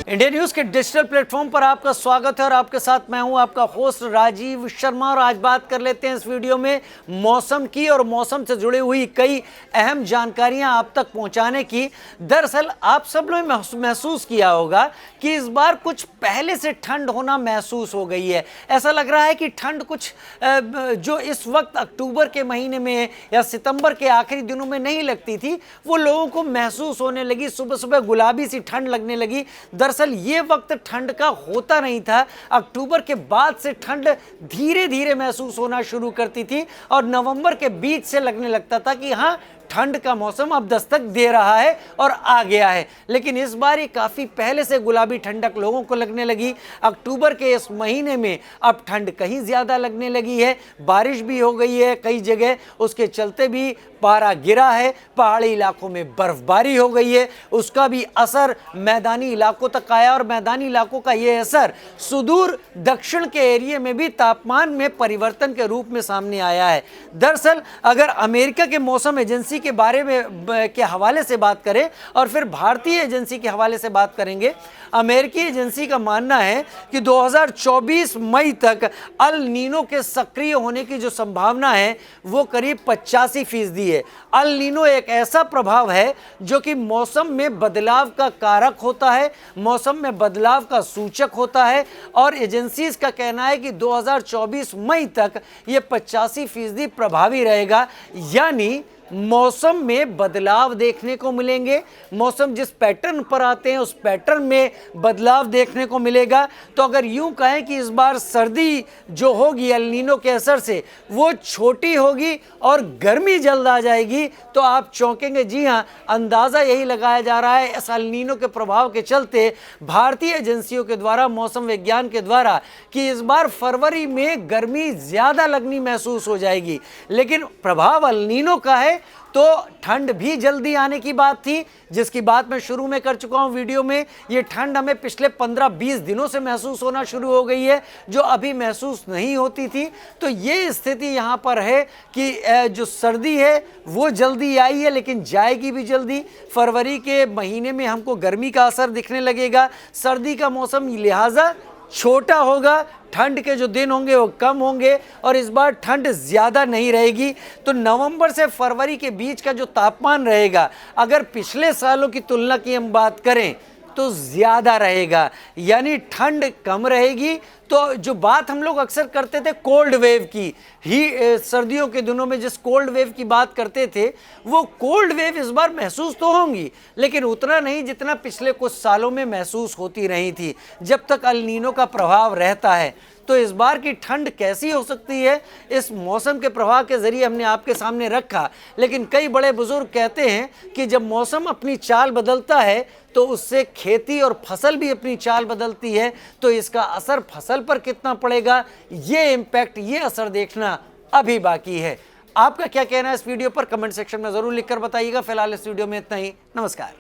India news के digital platform पर आपका स्वागत है और आपके साथ मैं हूं आपका होस्ट राजीव शर्मा। और आज बात कर लेते हैं इस वीडियो में मौसम की और मौसम से जुड़ी हुई कई अहम जानकारियां आप तक पहुंचाने की। दरअसल आप सब लोग महसूस किया होगा कि इस बार कुछ पहले से ठंड होना महसूस हो गई है। ऐसा लग रहा है कि ठंड कुछ जो इस वक्त अक्टूबर के महीने में या सितंबर के आखिरी दिनों में नहीं लगती थी, वो लोगों को महसूस होने लगी। सुबह सुबह गुलाबी सी ठंड लगने लगी। दरअसल ये वक्त ठंड का होता नहीं था। अक्टूबर के बाद से ठंड धीरे धीरे महसूस होना शुरू करती थी और नवंबर के बीच से लगने लगता था कि हाँ, ठंड का मौसम अब दस्तक दे रहा है और आ गया है। लेकिन इस बार ये काफ़ी पहले से गुलाबी ठंडक लोगों को लगने लगी। अक्टूबर के इस महीने में अब ठंड कहीं ज़्यादा लगने लगी है। बारिश भी हो गई है कई जगह, उसके चलते भी पारा गिरा है। पहाड़ी इलाकों में बर्फबारी हो गई है, उसका भी असर मैदानी इलाकों तक आया और मैदानी इलाकों का ये असर सुदूर दक्षिण के एरिया में भी तापमान में परिवर्तन के रूप में सामने आया है। दरअसल अगर अमेरिका के मौसम एजेंसी के बारे में के हवाले से बात करें और फिर भारतीय एजेंसी के हवाले से बात करेंगे, अमेरिकी एजेंसी का मानना है कि 2024 मई तक अल नीनो के सक्रिय होने की जो संभावना है वो करीब 85% है। अल नीनो एक ऐसा प्रभाव है जो कि मौसम में बदलाव का कारक होता है, मौसम में बदलाव का सूचक होता है और एजेंसीज का कहना है कि 2024 मई तक ये 85% प्रभावी रहेगा। यानी मौसम में बदलाव देखने को मिलेंगे। मौसम जिस पैटर्न पर आते हैं उस पैटर्न में बदलाव देखने को मिलेगा। तो अगर यूं कहें कि इस बार सर्दी जो होगी एल नीनो के असर से वो छोटी होगी और गर्मी जल्द आ जाएगी तो आप चौंकेंगे। जी हां, अंदाज़ा यही लगाया जा रहा है इस एल नीनो के प्रभाव के चलते भारतीय एजेंसियों के द्वारा, मौसम विज्ञान के द्वारा, कि इस बार फरवरी में गर्मी ज़्यादा लगनी महसूस हो जाएगी। लेकिन प्रभाव एल नीनो का है तो ठंड भी जल्दी आने की बात थी, जिसकी बात मैं शुरू में कर चुका हूं वीडियो में। ये ठंड हमें पिछले 15-20 दिनों से महसूस होना शुरू हो गई है, जो अभी महसूस नहीं होती थी। तो ये स्थिति यहां पर है कि जो सर्दी है वो जल्दी आई है लेकिन जाएगी भी जल्दी। फरवरी के महीने में हमको गर्मी का असर दिखने लगेगा। सर्दी का मौसम लिहाजा छोटा होगा, ठंड के जो दिन होंगे वो कम होंगे और इस बार ठंड ज़्यादा नहीं रहेगी। तो नवंबर से फरवरी के बीच का जो तापमान रहेगा, अगर पिछले सालों की तुलना की हम बात करें तो ज़्यादा रहेगा, यानी ठंड कम रहेगी। तो जो बात हम लोग अक्सर करते थे कोल्ड वेव की, ही सर्दियों के दिनों में जिस कोल्ड वेव की बात करते थे, वो कोल्ड वेव इस बार महसूस तो होंगी लेकिन उतना नहीं जितना पिछले कुछ सालों में महसूस होती रही थी जब तक अल नीनो का प्रभाव रहता है। तो इस बार की ठंड कैसी हो सकती है, इस मौसम के प्रभाव के जरिए हमने आपके सामने रखा। लेकिन कई बड़े बुजुर्ग कहते हैं कि जब मौसम अपनी चाल बदलता है तो उससे खेती और फसल भी अपनी चाल बदलती है। तो इसका असर फसल पर कितना पड़ेगा, ये इम्पैक्ट, ये असर देखना अभी बाकी है। आपका क्या कहना है इस वीडियो पर कमेंट सेक्शन में ज़रूर लिखकर बताइएगा। फिलहाल इस वीडियो में इतना ही। नमस्कार।